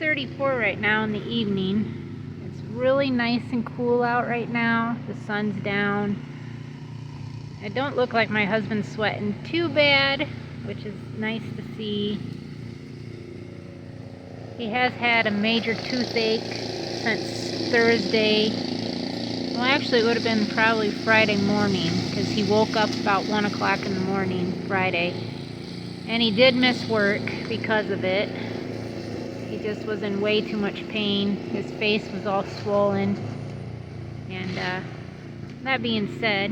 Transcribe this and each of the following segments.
2:34 right now in the evening. It's really nice and cool out right now. The sun's down. It don't look like my husband's sweating too bad, which is nice to see. He has had a major toothache since Thursday. Well, actually it would have been probably Friday morning, because he woke up about 1 o'clock in the morning Friday. And he did miss work because of it. He just was in way too much pain. His face was all swollen. And that being said,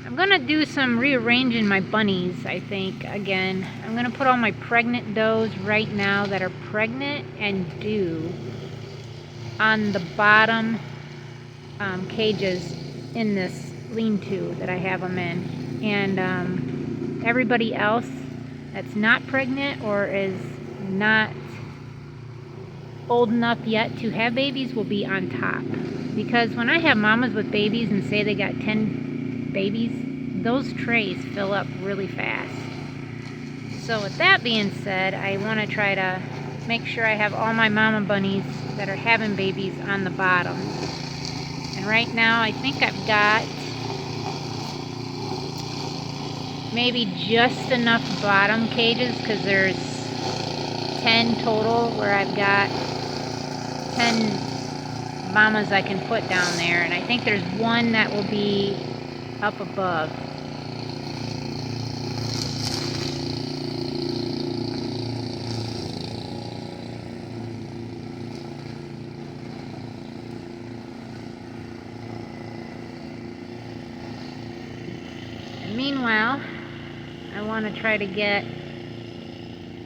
I'm gonna do some rearranging my bunnies, I think, again. I'm gonna put all my pregnant does right now that are pregnant and due on the bottom cages in this lean-to that I have them in. And everybody else that's not pregnant or is not old enough yet to have babies will be on top. Because when I have mamas with babies and say they got 10 babies, those trays fill up really fast. So with that being said, I want to try to make sure I have all my mama bunnies that are having babies on the bottom. And right now I think I've got maybe just enough bottom cages, because there's 10 total where I've got 10 mamas I can put down there, and I think there's one that will be up above. And meanwhile, I want to try to get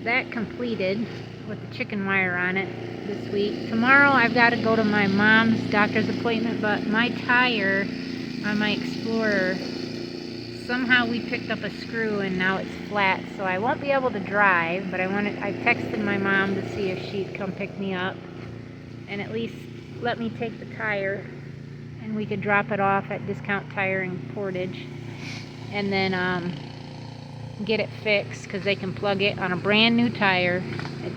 that completed with the chicken wire on it this week. Tomorrow I've got to go to my mom's doctor's appointment, but my tire on my Explorer, somehow we picked up a screw and now it's flat, so I won't be able to drive. But I texted my mom to see if she'd come pick me up and at least let me take the tire, and we could drop it off at Discount Tire in Portage, and then get it fixed, because they can plug it on a brand new tire.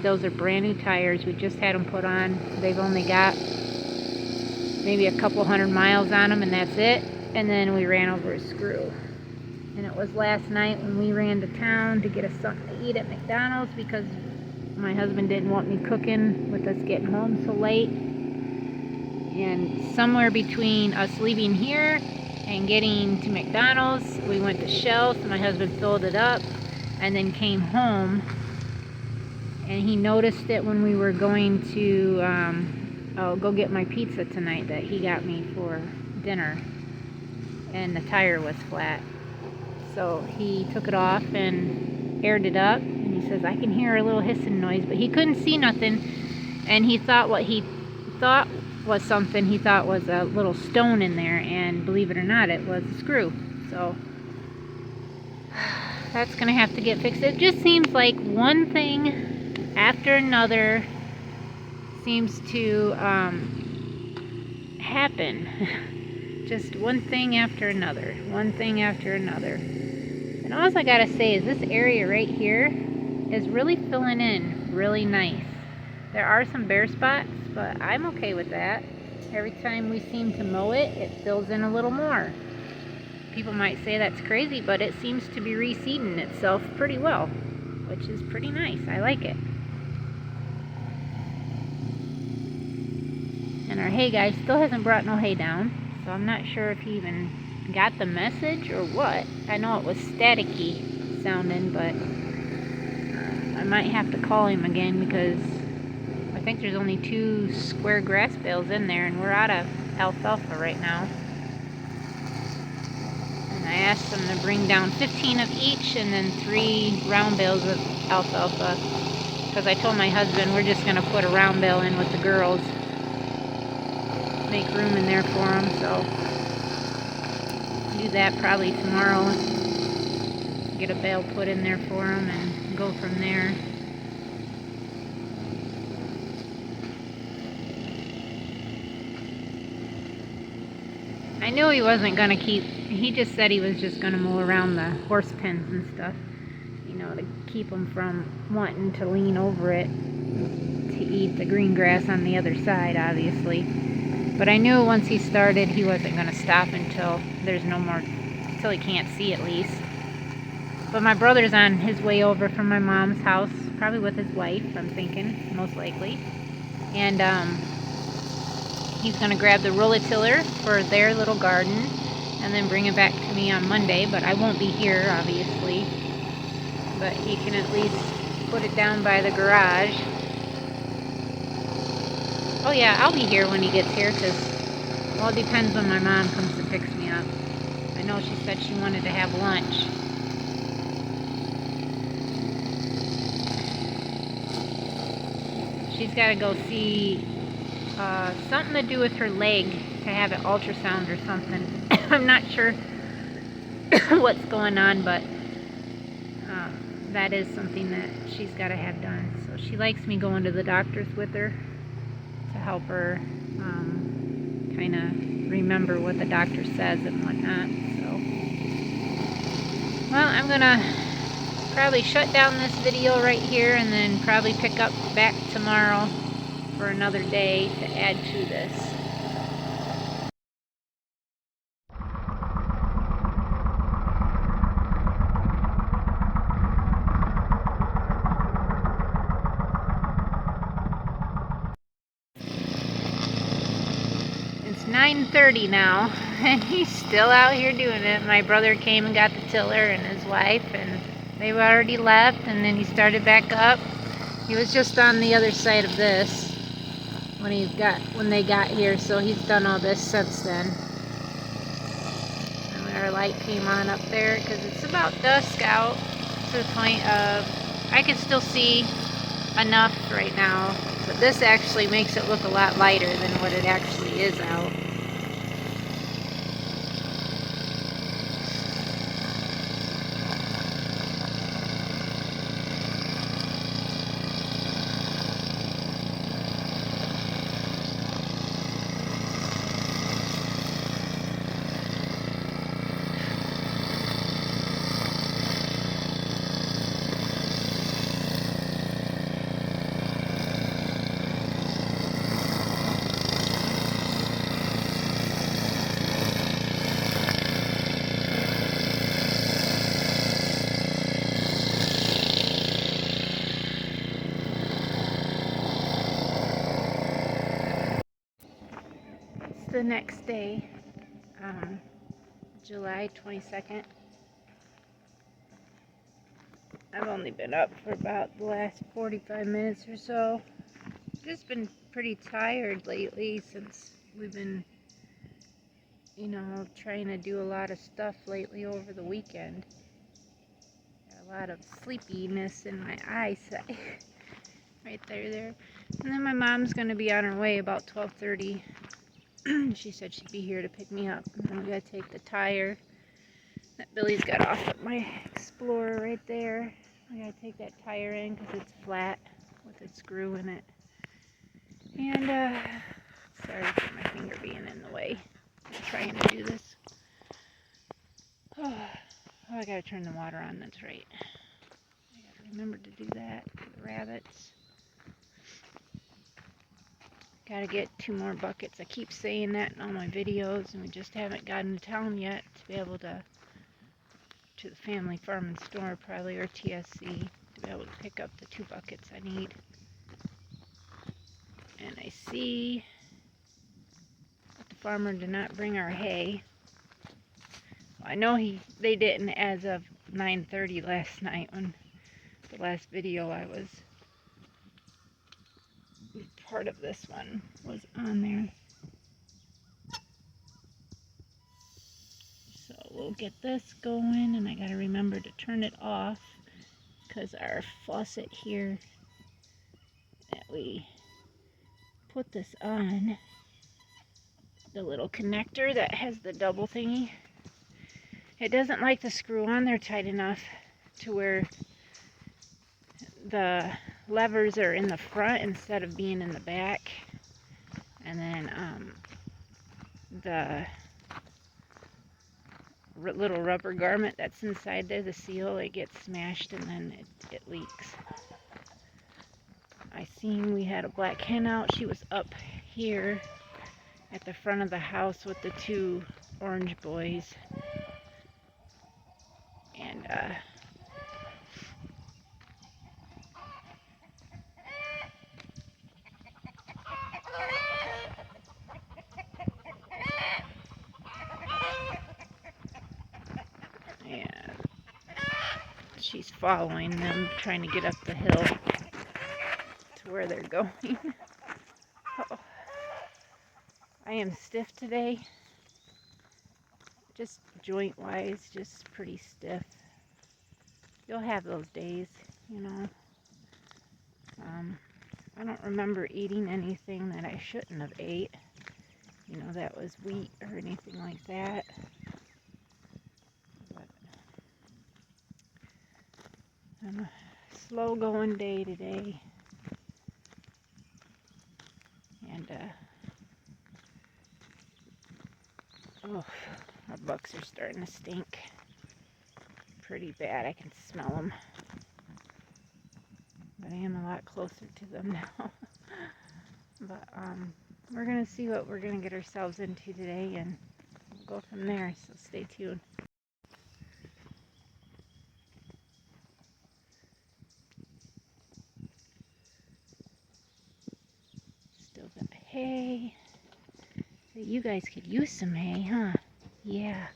Those are brand new tires. We just had them put on. They've only got maybe a couple 100 miles on them, and that's it. And then we ran over a screw. And it was last night when we ran to town to get us something to eat at McDonald's, because my husband didn't want me cooking with us getting home so late. And somewhere between us leaving here and getting to McDonald's, we went to Shell, so my husband filled it up and then came home, and he noticed it when we were going to go get my pizza tonight that he got me for dinner, and the tire was flat. So he took it off and aired it up, and he says, I can hear a little hissing noise, but he couldn't see nothing, and he thought what he thought was something, he thought was a little stone in there, and believe it or not, it was a screw. So that's gonna have to get fixed. It just seems like one thing after another seems to happen. Just one thing after another, one thing after another. And all I gotta say is this area right here is really filling in really nice. There are some bare spots, but I'm okay with that. Every time we seem to mow it, it fills in a little more. People might say that's crazy, but it seems to be reseeding itself pretty well, which is pretty nice. I like it. And our hay guy still hasn't brought no hay down, so I'm not sure if he even got the message or what. I know it was staticky sounding, but I might have to call him again, because I think there's only 2 square grass bales in there, and we're out of alfalfa right now. And I asked them to bring down 15 of each and then 3 round bales of alfalfa, because I told my husband we're just going to put a round bale in with the girls, make room in there for them. So do that probably tomorrow, get a bale put in there for them and go from there. I knew he wasn't going to he just said he was just going to mow around the horse pens and stuff, you know, to keep them from wanting to lean over it to green grass on the other side, obviously. But I knew once he started, he wasn't going to stop until there's no more, until he can't see at least. But my brother's on his way over from my mom's house, probably with his wife, I'm thinking, most likely. And he's going to grab the rototiller for their little garden and then bring it back to me on Monday. But I won't be here, obviously. But he can at least put it down by the garage. Oh yeah, I'll be here when he gets here, because, well, it depends when my mom comes and picks me up. I know she said she wanted to have lunch. She's got to go see something to do with her leg, to have it ultrasound or something. I'm not sure what's going on, but that is something that she's got to have done. So she likes me going to the doctors with her to help her kind of remember what the doctor says and whatnot. So, well, I'm going to probably shut down this video right here and then probably pick up back tomorrow for another day to add to this. It's 9:30 now, and he's still out here doing it. My brother came and got the tiller and his wife, and they've already left, and then he started back up. He was just on the other side of this when they got here, so he's done all this since then. And our light came on up there because it's about dusk out, to the point of I can still see enough right now. So this actually makes it look a lot lighter than what it actually is out. The next day, July 22nd. I've only been up for about the last 45 minutes or so. Just been pretty tired lately since we've been, trying to do a lot of stuff lately over the weekend. A lot of sleepiness in my eyesight. Right there. And then my mom's going to be on her way about 12:30. She said she'd be here to pick me up. And then we gotta take the tire that Billy's got off at my Explorer right there. I gotta take that tire in because it's flat with a screw in it. And, sorry for my finger being in the way. I'm trying to do this. Oh, I gotta turn the water on, that's right. I gotta remember to do that for the rabbits. Gotta get 2 more buckets. I keep saying that in all my videos, and we just haven't gotten to town yet to be able to the family farm and store, probably, or TSC, to be able to pick up the 2 buckets I need. And I see that the farmer did not bring our hay. Well, I know they didn't as of 9:30 last night, when the last video I was part of this one was on there. So we'll get this going, and I gotta remember to turn it off because our faucet here that we put this on, the little connector that has the double thingy, it doesn't like the screw on there tight enough to where the levers are in the front instead of being in the back. And then the little rubber garment that's inside there, the seal, it gets smashed and then it leaks. I seen we had a black hen out. She was up here at the front of the house with the two orange boys. And yeah, she's following them, trying to get up the hill to where they're going. Oh, I am stiff today. Just joint-wise, just pretty stiff. You'll have those days, you know. I don't remember eating anything that I shouldn't have ate. You know, that was wheat or anything like that. But I'm a slow going day today. And, oh, our bucks are starting to stink pretty bad. I can smell them. But I am a lot closer to them now. But, we're going to see what we're going to get ourselves into today, and we'll go from there, so stay tuned. Still got hay. You guys could use some hay, huh? Yeah.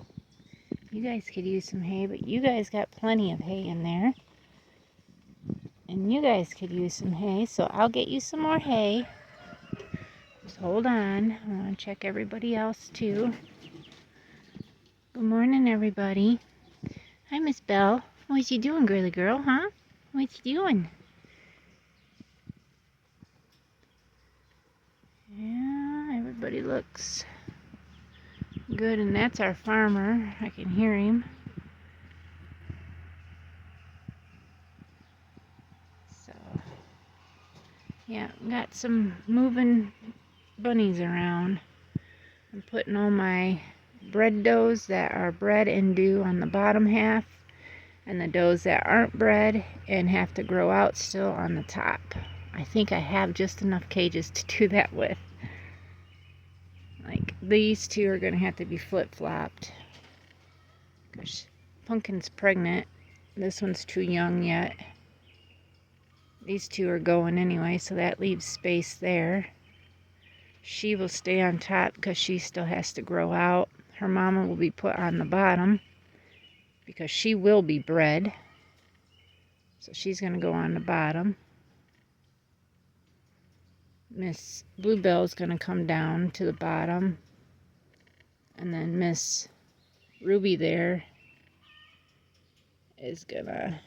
You guys could use some hay, but you guys got plenty of hay in there. And you guys could use some hay, so I'll get you some more hay. Just hold on. I want to check everybody else, too. Good morning, everybody. Hi, Miss Belle. What you doing, girly girl, huh? What you doing? Yeah, everybody looks good, and that's our farmer. I can hear him. So, yeah, got some moving bunnies around. I'm putting all my bred does that are bred and due on the bottom half, and the does that aren't bred and have to grow out still on the top. I think I have just enough cages to do that with. Like, these two are going to have to be flip-flopped. Because Pumpkin's pregnant. This one's too young yet. These two are going anyway, so that leaves space there. She will stay on top because she still has to grow out. Her mama will be put on the bottom because she will be bred. So she's going to go on the bottom. Miss Bluebell is going to come down to the bottom. And then Miss Ruby there is going to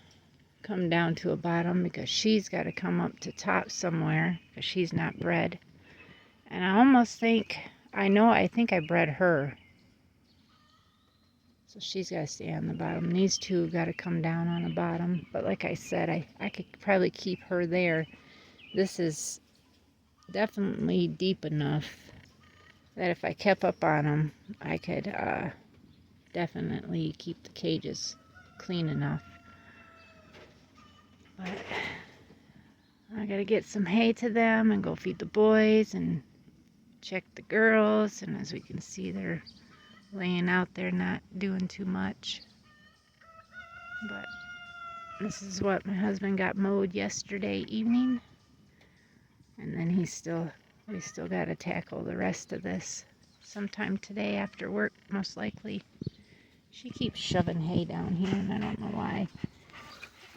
come down to a bottom because she's got to come up to top somewhere because she's not bred. And I almost think, I think I bred her. So she's got to stay on the bottom. These two have got to come down on the bottom. But like I said, I could probably keep her there. This is definitely deep enough that if I kept up on them, I could definitely keep the cages clean enough. But I got to get some hay to them and go feed the boys and check the girls. And as we can see, they're laying out there not doing too much. But this is what my husband got mowed yesterday evening, and then we still got to tackle the rest of this sometime today after work, most likely. She keeps shoving hay down here, and I don't know why.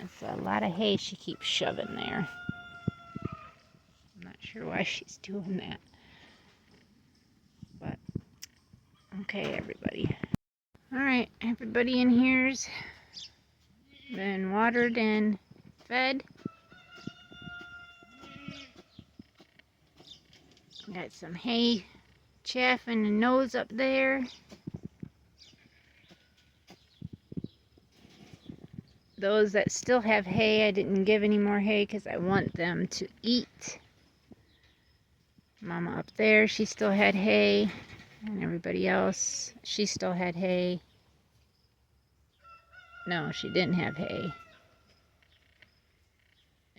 It's a lot of hay she keeps shoving there. I'm not sure why she's doing that. But okay, everybody. Alright, everybody in here's been watered and fed. Got some hay chaff in the nose up there. Those that still have hay, I didn't give any more hay because I want them to eat. Mama up there, she still had hay. And everybody else, she still had hay. No, she didn't have hay.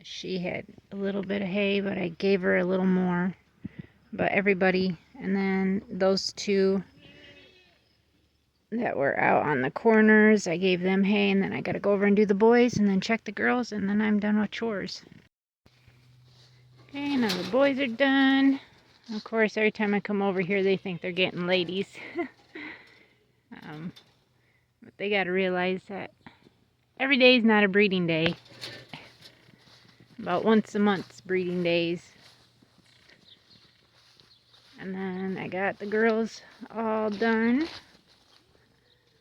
She had a little bit of hay, but I gave her a little more. But everybody, and then those two that were out on the corners, I gave them hay, and then I gotta go over and do the boys and then check the girls, and then I'm done with chores. Okay, now the boys are done. Of course, every time I come over here, they think they're getting ladies. But they gotta realize that every day is not a breeding day. About once a month's breeding days. And then I got the girls all done.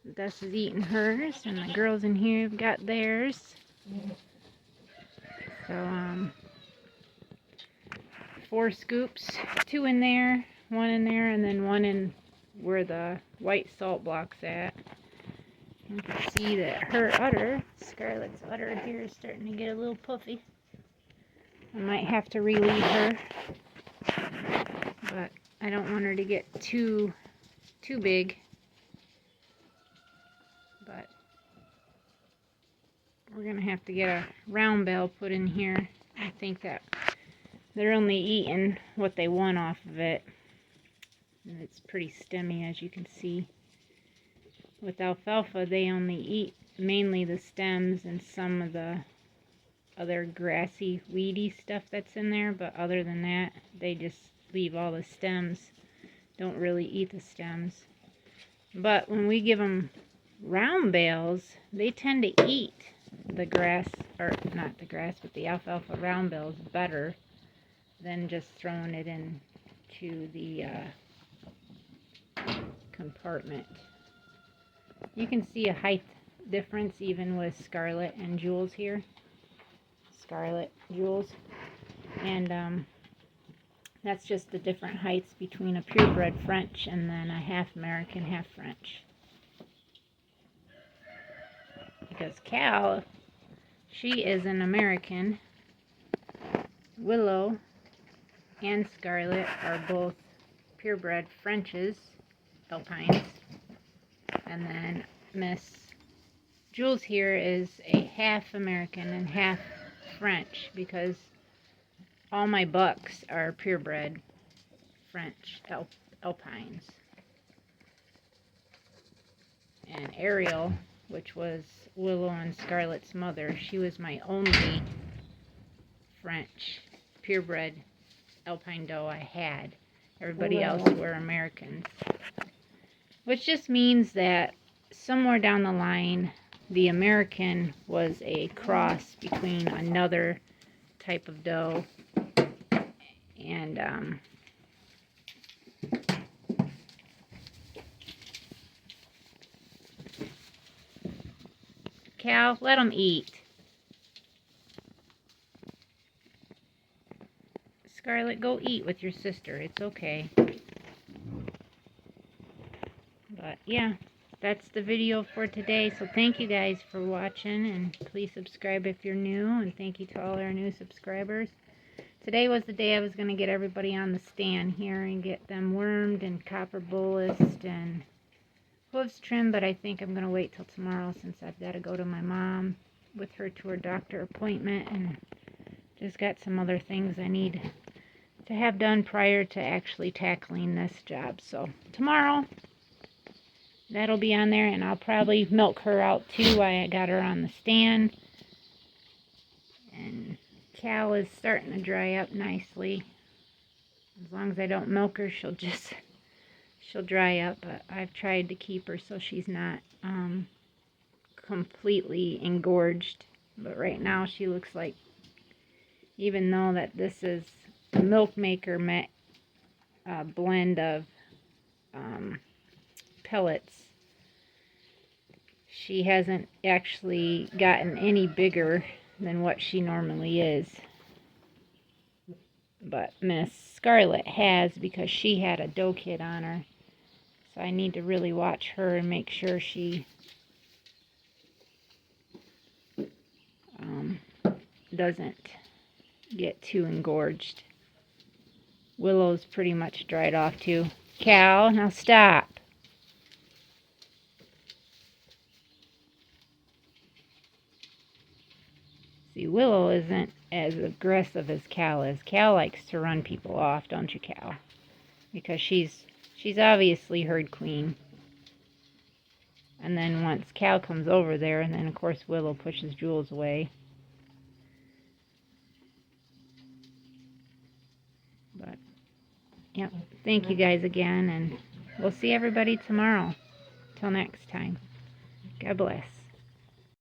This is eating hers, and the girls in here have got theirs. So, 4 scoops, 2 in there, 1 in there, and then 1 in where the white salt block's at. You can see that her udder, Scarlett's udder here, is starting to get a little puffy. I might have to relieve her, but I don't want her to get too big. But we're gonna have to get a round bale put in here. I think that they're only eating what they want off of it. And it's pretty stemmy, as you can see. With alfalfa, they only eat mainly the stems and some of the other grassy, weedy stuff that's in there. But other than that, they just leave all the stems. Don't really eat the stems. But when we give them round bales, they tend to eat the grass, or not the grass, but the alfalfa round bales better than just throwing it into the compartment. You can see a height difference even with Scarlet and Jules here. Scarlet, Jules. And that's just the different heights between a purebred French and then a half American, half French. Because Cal, she is an American. Willow and Scarlet are both purebred Frenches, Alpines. And then Miss Jules here is a half American and half French, because all my bucks are purebred French Alpines. And Ariel, which was Willow and Scarlet's mother, she was my only French purebred Alpine doe I had. Everybody else were Americans. Which just means that somewhere down the line, the American was a cross between another type of doe and Cal, let them eat. Scarlet, go eat with your sister. It's okay. But yeah, that's the video for today. So thank you guys for watching, and please subscribe if you're new, and thank you to all our new subscribers. Today was the day I was going to get everybody on the stand here and get them wormed and copper bolused and hooves trimmed, but I think I'm going to wait till tomorrow since I've got to go to my mom with her to her doctor appointment, and just got some other things I need to have done prior to actually tackling this job. So tomorrow, that'll be on there, and I'll probably milk her out too while I got her on the stand. And Cal is starting to dry up nicely. As long as I don't milk her, she'll dry up. But I've tried to keep her so she's not completely engorged. But right now she looks like, even though that this is a milk maker blend of pellets, she hasn't actually gotten any bigger than what she normally is. But Miss Scarlet has, because she had a doe kid on her. So I need to really watch her and make sure she doesn't get too engorged. Willow's pretty much dried off too. Cal, now stop. See, Willow isn't as aggressive as Cal is. Cal likes to run people off, don't you, Cal? Because she's obviously herd queen. And then once Cal comes over there, and then of course Willow pushes Jules away. But, yep. Thank you guys again, and we'll see everybody tomorrow. Till next time. God bless.